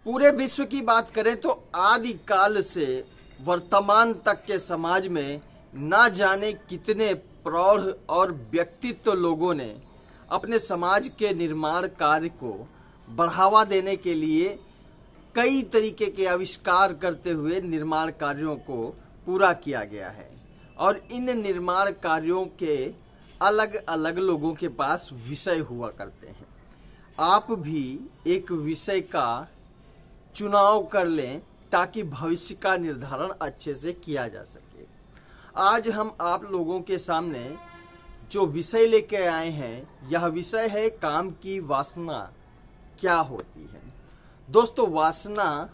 पूरे विश्व की बात करें तो आदि काल से वर्तमान तक के समाज में ना जाने कितने प्रौढ़ और व्यक्तित्व लोगों ने अपने समाज के निर्माण कार्य को बढ़ावा देने के लिए कई तरीके के आविष्कार करते हुए निर्माण कार्यों को पूरा किया गया है। और इन निर्माण कार्यों के अलग अलग लोगों के पास विषय हुआ करते हैं। आप भी एक विषय का चुनाव कर लें ताकि भविष्य का निर्धारण अच्छे से किया जा सके। आज हम आप लोगों के सामने जो विषय लेके आए हैं, यह विषय है काम की वासना क्या होती है। दोस्तों, वासना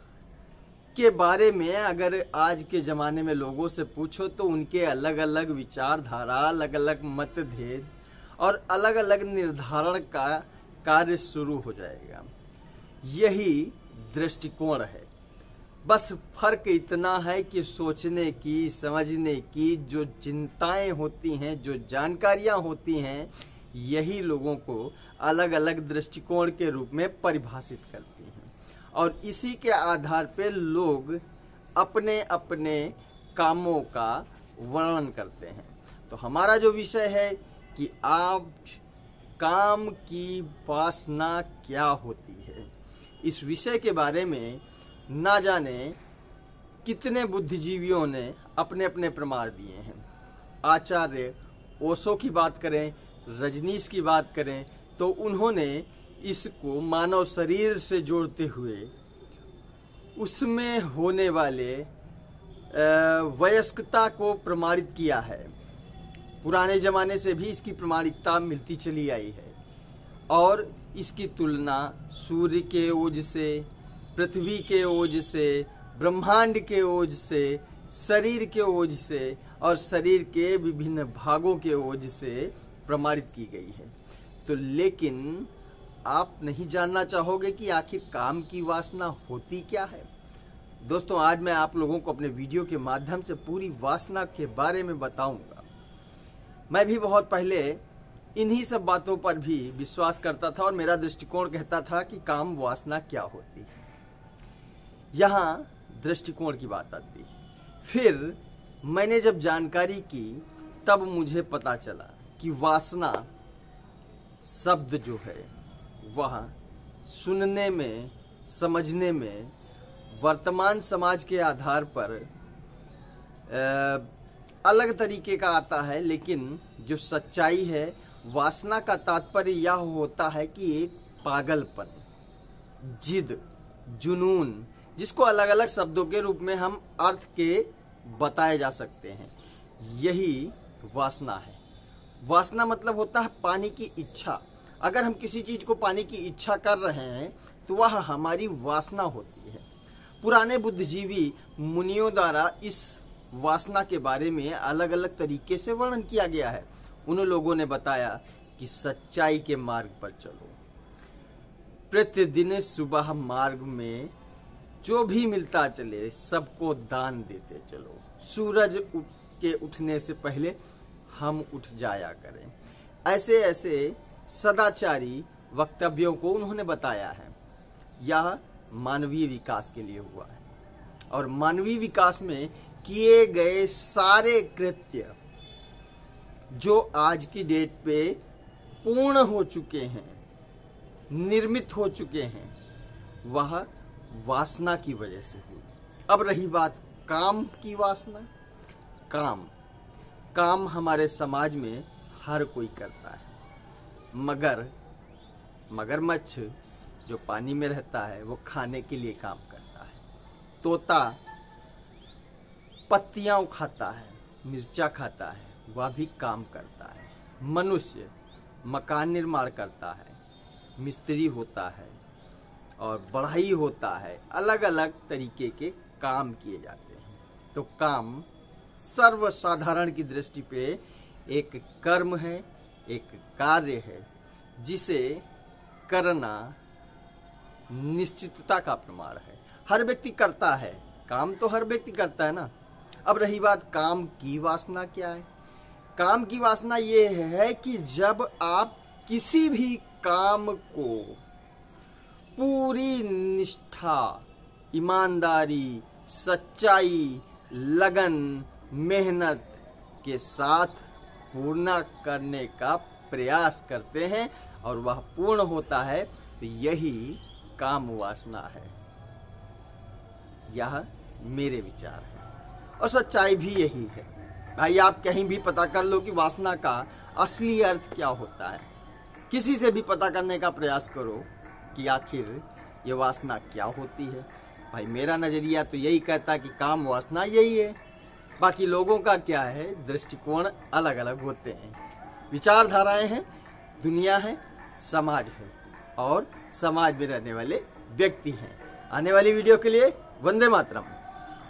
के बारे में अगर आज के जमाने में लोगों से पूछो तो उनके अलग अलग विचारधारा, अलग अलग मतभेद और अलग अलग निर्धारण का कार्य शुरू हो जाएगा। यही दृष्टिकोण है। बस फर्क इतना है कि सोचने की, समझने की जो चिंताएं होती हैं, जो जानकारियां होती हैं, यही लोगों को अलग अलग दृष्टिकोण के रूप में परिभाषित करती हैं। और इसी के आधार पर लोग अपने अपने कामों का वर्णन करते हैं। तो हमारा जो विषय है कि आप काम की वासना क्या होती है, इस विषय के बारे में ना जाने कितने बुद्धिजीवियों ने अपने अपने प्रमाण दिए हैं। आचार्य ओशो की बात करें, रजनीश की बात करें, तो उन्होंने इसको मानव शरीर से जोड़ते हुए उसमें होने वाले वयस्कता को प्रमाणित किया है। पुराने जमाने से भी इसकी प्रमाणिकता मिलती चली आई है और इसकी तुलना सूर्य के ओज से, पृथ्वी के ओज से, ब्रह्मांड के ओज से, शरीर के ओज से और शरीर के विभिन्न भागों के ओज से प्रमाणित की गई है। तो लेकिन आप नहीं जानना चाहोगे कि आखिर काम की वासना होती क्या है। दोस्तों, आज मैं आप लोगों को अपने वीडियो के माध्यम से पूरी वासना के बारे में बताऊंगा। मैं भी बहुत पहले इन्हीं सब बातों पर भी विश्वास करता था और मेरा दृष्टिकोण कहता था कि काम वासना क्या होती है। यहाँ दृष्टिकोण की बात आती है। फिर मैंने जब जानकारी की तब मुझे पता चला कि वासना शब्द जो है वह सुनने में, समझने में वर्तमान समाज के आधार पर अलग तरीके का आता है, लेकिन जो सच्चाई है, वासना का तात्पर्य यह होता है कि एक पागलपन, जिद, जुनून, जिसको अलग अलग शब्दों के रूप में हम अर्थ के बताए जा सकते हैं, यही वासना है। वासना मतलब होता है पाने की इच्छा। अगर हम किसी चीज को पाने की इच्छा कर रहे हैं तो वह हमारी वासना होती है। पुराने बुद्धिजीवी मुनियों द्वारा इस वासना के बारे में अलग अलग तरीके से वर्णन किया गया है। उन लोगों ने बताया कि सच्चाई के मार्ग पर चलो, प्रतिदिन सुबह मार्ग में जो भी मिलता चले सबको दान देते चलो, सूरज के उठने से पहले हम उठ जाया करें। ऐसे ऐसे सदाचारी वक्तव्यों को उन्होंने बताया है। यह मानवीय विकास के लिए हुआ है और मानवीय विकास में किए गए सारे कृत्य जो आज की डेट पे पूर्ण हो चुके हैं, निर्मित हो चुके हैं, वह वासना की वजह से हुई। अब रही बात काम की वासना। काम हमारे समाज में हर कोई करता है, मगर मगरमच्छ जो पानी में रहता है वो खाने के लिए काम करता है। तोता पत्तियां खाता है, मिर्चा खाता है, वह भी काम करता है। मनुष्य मकान निर्माण करता है, मिस्त्री होता है और बढ़ई होता है। अलग अलग तरीके के काम किए जाते हैं। तो काम सर्वसाधारण की दृष्टि पे एक कर्म है, एक कार्य है जिसे करना निश्चितता का प्रमाण है। हर व्यक्ति करता है, काम तो हर व्यक्ति करता है ना। अब रही बात काम की वासना क्या है। काम की वासना ये है कि जब आप किसी भी काम को पूरी निष्ठा, ईमानदारी, सच्चाई, लगन, मेहनत के साथ पूर्ण करने का प्रयास करते हैं और वह पूर्ण होता है तो यही काम वासना है। यह मेरे विचार है और सच्चाई भी यही है। भाई आप कहीं भी पता कर लो कि वासना का असली अर्थ क्या होता है। किसी से भी पता करने का प्रयास करो कि आखिर ये वासना क्या होती है। भाई मेरा नजरिया तो यही कहता है कि काम वासना यही है। बाकी लोगों का क्या है, दृष्टिकोण अलग अलग होते हैं, विचारधाराएं हैं, दुनिया है, समाज है और समाज में रहने वाले व्यक्ति हैं। आने वाली वीडियो के लिए वंदे मातरम।